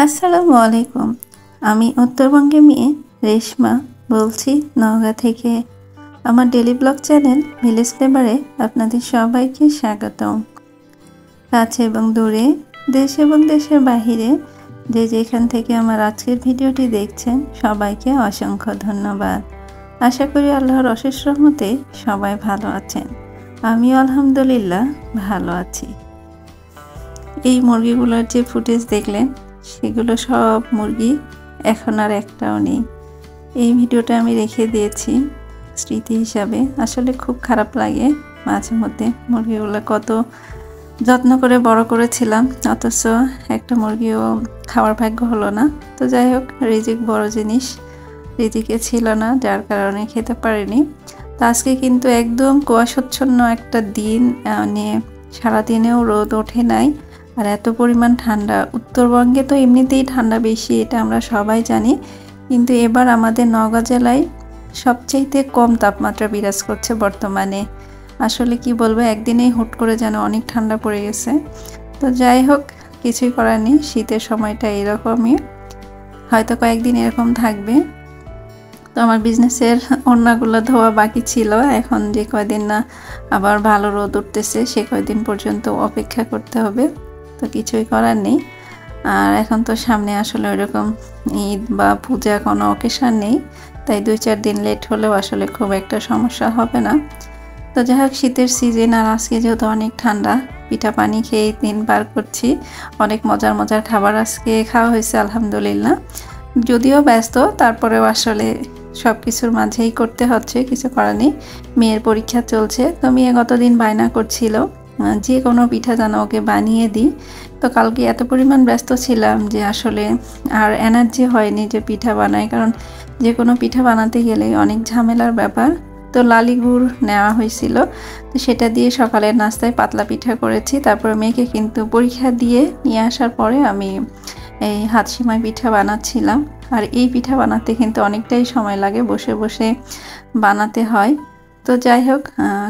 আসসালামু আলাইকুম। আমি উত্তরবঙ্গে মেয়ে রেশমা বলছি নওগাঁ থেকে। আমার ডেলি ব্লগ চ্যানেল ভিলেজ ফ্লেভারে আপনাদের সবাইকে স্বাগতম। কাছে এবং দূরে, দেশ এবং দেশের বাহিরে যে যেখান থেকে আমার আজকের ভিডিওটি দেখছেন সবাইকে অসংখ্য ধন্যবাদ। আশা করি আল্লাহর অশেষ রহমতে সবাই ভালো আছেন। আমিও আলহামদুলিল্লাহ ভালো আছি। এই মুরগিগুলোর যে ফুটেজ দেখলেন সেগুলো সব মুরগি, এখন আর একটাও নেই। এই ভিডিওটা আমি রেখে দিয়েছি স্মৃতি হিসাবে। আসলে খুব খারাপ লাগে মাঝে মধ্যে, মুরগিগুলো কত যত্ন করে বড় করেছিলাম, অথচ একটা মুরগিও খাওয়ার ভাগ্য হলো না। তো যাই হোক, রিজিক বড় জিনিস, রিজিকে ছিল না যার কারণে খেতে পারিনি। তো আজকে কিন্তু একদম কুয়াশাচ্ছন্ন একটা দিন, নিয়ে সারাদিনেও রোদ ওঠে নাই, আর এত পরিমাণ ঠান্ডা। উত্তরবঙ্গে তো এমনিতেই ঠান্ডা বেশি, এটা আমরা সবাই জানি, কিন্তু এবার আমাদের নওগাঁ জেলায় সবচাইতে কম তাপমাত্রা বিরাজ করছে বর্তমানে। আসলে কি বলবো, একদিনেই হুট করে যেন অনেক ঠান্ডা পড়ে গেছে। তো যাই হোক, কিছুই করার নেই, শীতের সময়টা এরকমই, হয়তো কয়েকদিন এরকম থাকবে। তো আমার বিজনেসের ওড়নাগুলো ধোয়া বাকি ছিল, এখন যে কয়দিন না আবার ভালো রোদ উঠতেছে সে কয়দিন পর্যন্ত অপেক্ষা করতে হবে। তো কিছুই করার নেই। আর এখন তো সামনে আসলে ওইরকম ঈদ বা পূজা কোনো অকেশন নেই, তাই 2-4 দিন লেট হলেও আসলে খুব একটা সমস্যা হবে না। তো যাই হোক, শীতের সিজন, আর আজকে যেহেতু অনেক ঠান্ডা, পিঠা পানি খেয়ে দিন পার করছি। অনেক মজার মজার খাবার আজকে খাওয়া হয়েছে আলহামদুলিল্লাহ। যদিও ব্যস্ত, তারপরেও আসলে সব কিছুর মাঝেই করতে হচ্ছে, কিছু করার নেই। মেয়ের পরীক্ষা চলছে, তো মেয়ে গতদিন বায়না করছিল যে কোনো পিঠা যেন ওকে বানিয়ে দিই। তো কালকে এত পরিমাণ ব্যস্ত ছিলাম যে আসলে আর এনার্জি হয়নি যে পিঠা বানাই, কারণ যে কোনো পিঠা বানাতে গেলে অনেক ঝামেলার ব্যাপার। তো লালি গুড় নেওয়া হয়েছিল, তো সেটা দিয়ে সকালের নাস্তায় পাতলা পিঠা করেছি। তারপরে মেয়েকে কিন্তু পরীক্ষা দিয়ে নিয়ে আসার পরে আমি এই হাত সেমাই পিঠা বানাচ্ছিলাম। আর এই পিঠা বানাতে কিন্তু অনেকটাই সময় লাগে, বসে বসে বানাতে হয়। তো যাই হোক,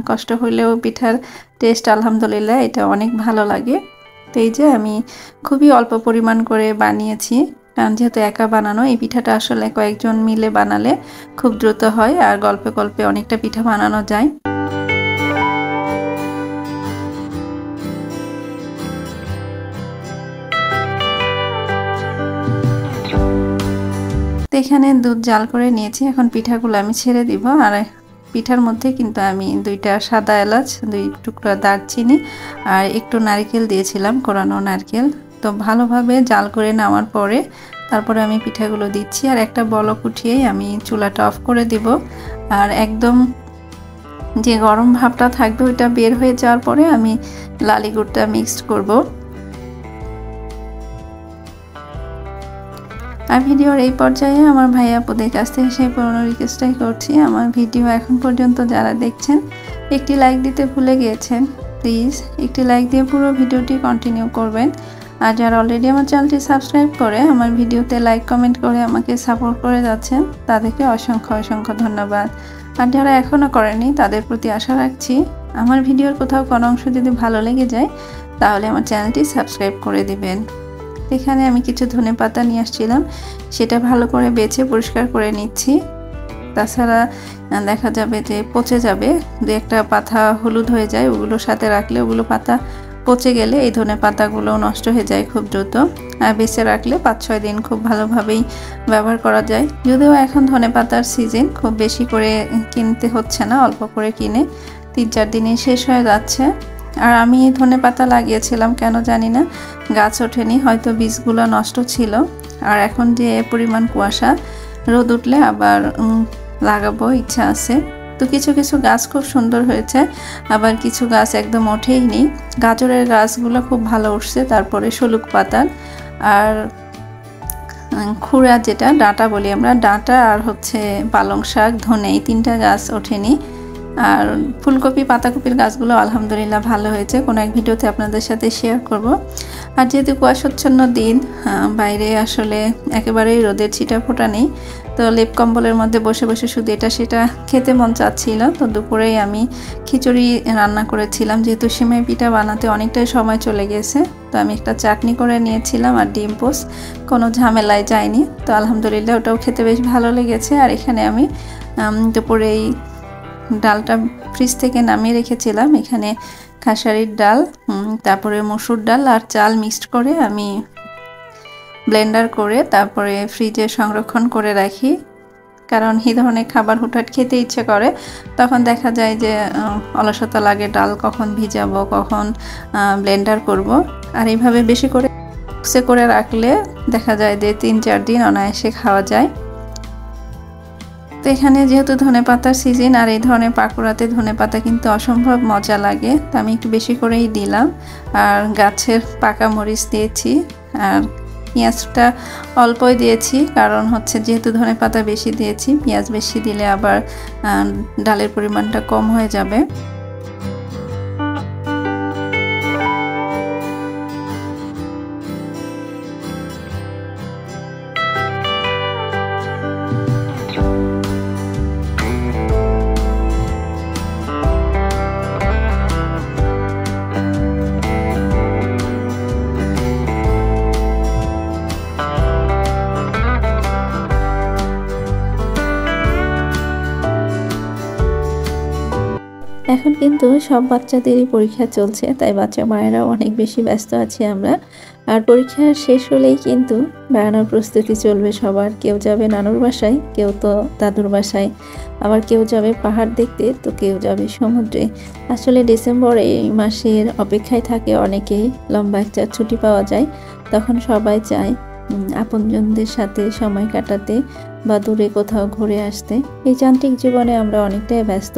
কষ্ট হলেও পিঠার টেস্ট আলহামদুলিল্লাহ এটা অনেক ভালো লাগে। তো এই যে আমি খুবই অল্প পরিমাণ করে বানিয়েছি, কারণ যেহেতু একা বানানো, এই পিঠাটা আসলে কয়েকজন মিলে বানালে খুব দ্রুত হয় আর গল্পে গল্পে অনেকটা পিঠা বানানো যায়। তো এখানে দুধ জাল করে নিয়েছি, এখন পিঠাগুলো আমি ছেড়ে দিব। আর পিঠার মধ্যে কিন্তু আমি 2টা সাদা এলাচ, 2 টুকরা দারচিনি আর একটু নারকেল দিয়েছিলাম, কোরানো নারকেল। তো ভালোভাবে জাল করে নেওয়ার পরে তারপরে আমি পিঠাগুলো দিচ্ছি, আর একটা বলক উঠিয়েই আমি চুলাটা অফ করে দিব। আর একদম যে গরম ভাবটা থাকবে ওইটা বের হয়ে যাওয়ার পরে আমি লালি গুড়টা মিক্সড করব। আর ভিডিওর এই পর্যায়ে আমার ভাই আপুদের কাছ থেকে সেই পুরনো রিকোয়েস্টটাই করছি, আমার ভিডিও এখন পর্যন্ত যারা দেখছেন একটি লাইক দিতে ভুলে গিয়েছেন, প্লিজ একটি লাইক দিয়ে পুরো ভিডিওটি কন্টিনিউ করবেন। আর যারা অলরেডি আমার চ্যানেলটি সাবস্ক্রাইব করে আমার ভিডিওতে লাইক কমেন্ট করে আমাকে সাপোর্ট করে যাচ্ছেন, তাদেরকে অসংখ্য অসংখ্য ধন্যবাদ। আর যারা এখনও করেনি তাদের প্রতি আশা রাখছি, আমার ভিডিওর কোথাও কোনো অংশ যদি ভালো লেগে যায় তাহলে আমার চ্যানেলটি সাবস্ক্রাইব করে দিবেন। এখানে আমি কিছু ধনেপাতা নিয়ে আসছিলাম, সেটা ভালো করে বেছে পরিষ্কার করে নিচ্ছি। তাছাড়া দেখা যাবে যে পচে যাবে, 2-একটা পাতা হলুদ হয়ে যায়, ওগুলোর সাথে রাখলে ওগুলো পাতা পচে গেলে এই ধনেপাতাগুলো নষ্ট হয়ে যায় খুব দ্রুত। আর বেছে রাখলে 5-6 দিন খুব ভালোভাবেই ব্যবহার করা যায়। যদিও এখন ধনেপাতার সিজন, খুব বেশি করে কিনতে হচ্ছে না, অল্প করে কিনে 3-4 দিনে শেষ হয়ে যাচ্ছে। আর আমি ধনেপাতা লাগিয়েছিলাম, কেন জানি না গাছ ওঠেনি, হয়তো বীজগুলো নষ্ট ছিল। আর এখন যে পরিমাণ কুয়াশা, রোদ উঠলে আবার লাগাবো ইচ্ছা আছে। তো কিছু কিছু গাছ খুব সুন্দর হয়েছে, আবার কিছু গাছ একদম ওঠেইনি। গাজরের গাছগুলো খুব ভালো উঠছে, তারপরে শলুক পাতার আর খুড়া, যেটা ডাঁটা বলি আমরা, ডাঁটা আর হচ্ছে পালং শাক, ধনে, এই 3টা গাছ ওঠেনি। আর ফুলকপি পাতাকপির গাছগুলো আলহামদুলিল্লাহ ভালো হয়েছে, কোনো এক ভিডিওতে আপনাদের সাথে শেয়ার করব। আর যেহেতু কুয়াশাচ্ছন্ন দিন, বাইরে আসলে একেবারেই রোদের ছিটাফোঁটা নেই, তো লেপ কম্বলের মধ্যে বসে বসে শুধু এটা সেটা খেতে মন চাচ্ছিল। তো দুপুরেই আমি খিচুড়ি রান্না করেছিলাম, যেহেতু সিমাই পিঠা বানাতে অনেকটাই সময় চলে গেছে। তো আমি একটা চাটনি করে নিয়েছিলাম আর ডিম পোস্ট, কোনো ঝামেলায় যায়নি। তো আলহামদুলিল্লাহ ওটাও খেতে বেশ ভালো লেগেছে। আর এখানে আমি দুপুরেই ডালটা ফ্রিজ থেকে নামিয়ে রেখেছিলাম। এখানে খাসারির ডাল, তারপরে মসুর ডাল আর চাল মিক্সড করে আমি ব্লেন্ডার করে তারপরে ফ্রিজে সংরক্ষণ করে রাখি। কারণ এই ধরনের খাবার হুটহাট খেতে ইচ্ছে করে, তখন দেখা যায় যে অলসতা লাগে, ডাল কখন ভিজাবো, কখন ব্লেন্ডার করব। আর এইভাবে বেশি করে করে রাখলে দেখা যায় যে 3-4 দিন অনায়াসে খাওয়া যায়। তো এখানে যেহেতু ধনেপাতার সিজন, আর এই ধরনের পাকোড়াতে ধনেপাতা কিন্তু অসম্ভব মজা লাগে, তো আমি একটু বেশি করেই দিলাম। আর গাছের পাকা মরিচ দিয়েছি, আর পেঁয়াজটা অল্পই দিয়েছি, কারণ হচ্ছে যেহেতু ধনেপাতা বেশি দিয়েছি, পেঁয়াজ বেশি দিলে আবার ডালের পরিমাণটা কম হয়ে যাবে। এখন কিন্তু সব বাচ্চাদেরই পরীক্ষা চলছে, তাই বাচ্চা মায়েরাও অনেক বেশি ব্যস্ত আছি আমরা। আর পরীক্ষা শেষ হলেই কিন্তু বেড়ানোর প্রস্তুতি চলবে সবার। কেউ যাবে নানুর বাসায়, কেউ তো দাদুর বাসায়, আবার কেউ যাবে পাহাড় দেখতে, তো কেউ যাবে সমুদ্রে। আসলে ডিসেম্বর এই মাসের অপেক্ষায় থাকে অনেকেই, লম্বা একটা ছুটি পাওয়া যায়, তখন সবাই চায় আপনজনদের সাথে সময় কাটাতে বা দূরে কোথাও ঘুরে আসতে। এই যান্ত্রিক জীবনে আমরা অনেকটাই ব্যস্ত,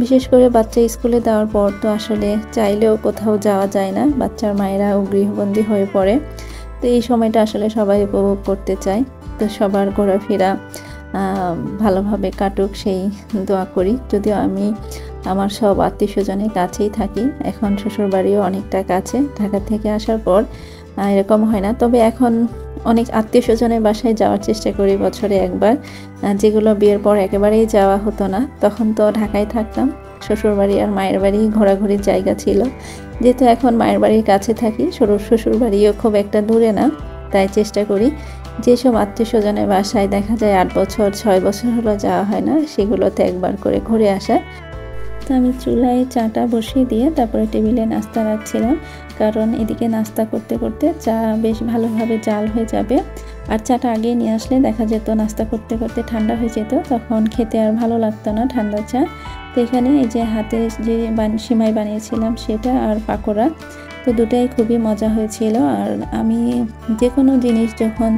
বিশেষ করে বাচ্চা স্কুলে দেওয়ার পর তো আসলে চাইলেও কোথাও যাওয়া যায় না, বাচ্চার মায়েরাও গৃহবন্দী হয়ে পড়ে। তো এই সময়টা আসলে সবাই উপভোগ করতে চায়। তো সবার ঘোরাফেরা ভালোভাবে কাটুক সেই দোয়া করি। যদিও আমি আমার সব আত্মীয় স্বজনের কাছেই থাকি, এখন শ্বশুরবাড়িও অনেকটা কাছে, ঢাকা থেকে আসার পর এরকম হয় না। তবে এখন অনেক আত্মীয় স্বজনের বাসায় যাওয়ার চেষ্টা করি বছরে একবার, যেগুলো বিয়ের পর একেবারেই যাওয়া হতো না। তখন তো ঢাকায় থাকতাম, শ্বশুরবাড়ি আর মায়ের বাড়ি ঘোরাঘুরির জায়গা ছিল। যেহেতু এখন মায়ের বাড়ির কাছে থাকি, শ্বশুরবাড়িও খুব একটা দূরে না, তাই চেষ্টা করি যেসব আত্মীয় স্বজনের বাসায় দেখা যায় 8 বছর 6 বছর হলো যাওয়া হয় না, সেগুলোতে একবার করে ঘুরে আসা। তো আমি চুলায় চাটা বসিয়ে দিয়ে তারপরে টেবিলে নাস্তা রাখছিলাম, কারণ এদিকে নাস্তা করতে করতে চা বেশ ভালোভাবে জাল হয়ে যাবে। আর চাটা আগে নিয়ে আসলে দেখা যেত নাস্তা করতে করতে ঠান্ডা হয়ে যেত, তখন খেতে আর ভালো লাগতো না ঠান্ডা চা। তো এখানে এই যে হাতে যে সিমাই বানিয়েছিলাম সেটা আর পাকোড়া, তো দুটাই খুবই মজা হয়েছিল। আর আমি যে কোনো জিনিস যখন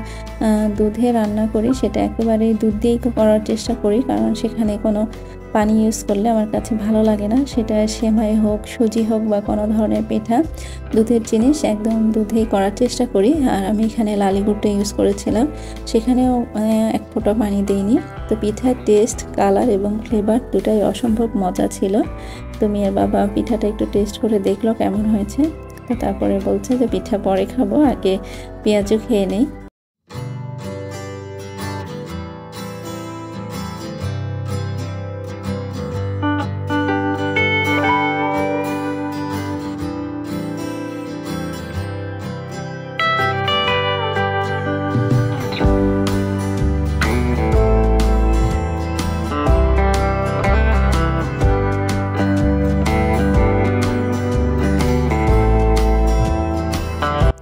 দুধে রান্না করি সেটা একেবারেই দুধ দিয়েই করার চেষ্টা করি, কারণ সেখানে কোনো পানি ইউজ করলে আমার কাছে ভালো লাগে না। সেটা সেমাই হোক, সুজি হোক বা কোনো ধরনের পিঠা, দুধের জিনিস একদম দুধেই করার চেষ্টা করি। আর আমি এখানে লালি গুড়টা ইউজ করেছিলাম, সেখানেও 1 ফোঁটা পানি দিইনি। তো পিঠার টেস্ট, কালার এবং ফ্লেভার দুটাই অসম্ভব মজা ছিল। তো মেয়ের বাবা পিঠাটা একটু টেস্ট করে দেখলো কেমন হয়েছে, তো তারপরে বলছে যে পিঠা পরে খাবো, আগে পেঁয়াজও খেয়ে নেই।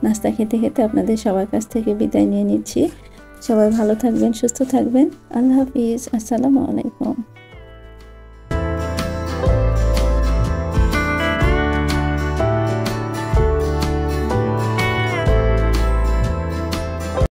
নাস্তা খেতে খেতে আপনাদের সবার কাছ থেকে বিদায় নিয়ে নিচ্ছি। সবাই ভালো থাকবেন, সুস্থ থাকবেন। আল্লাহ হাফিজ, আসসালামু আলাইকুম।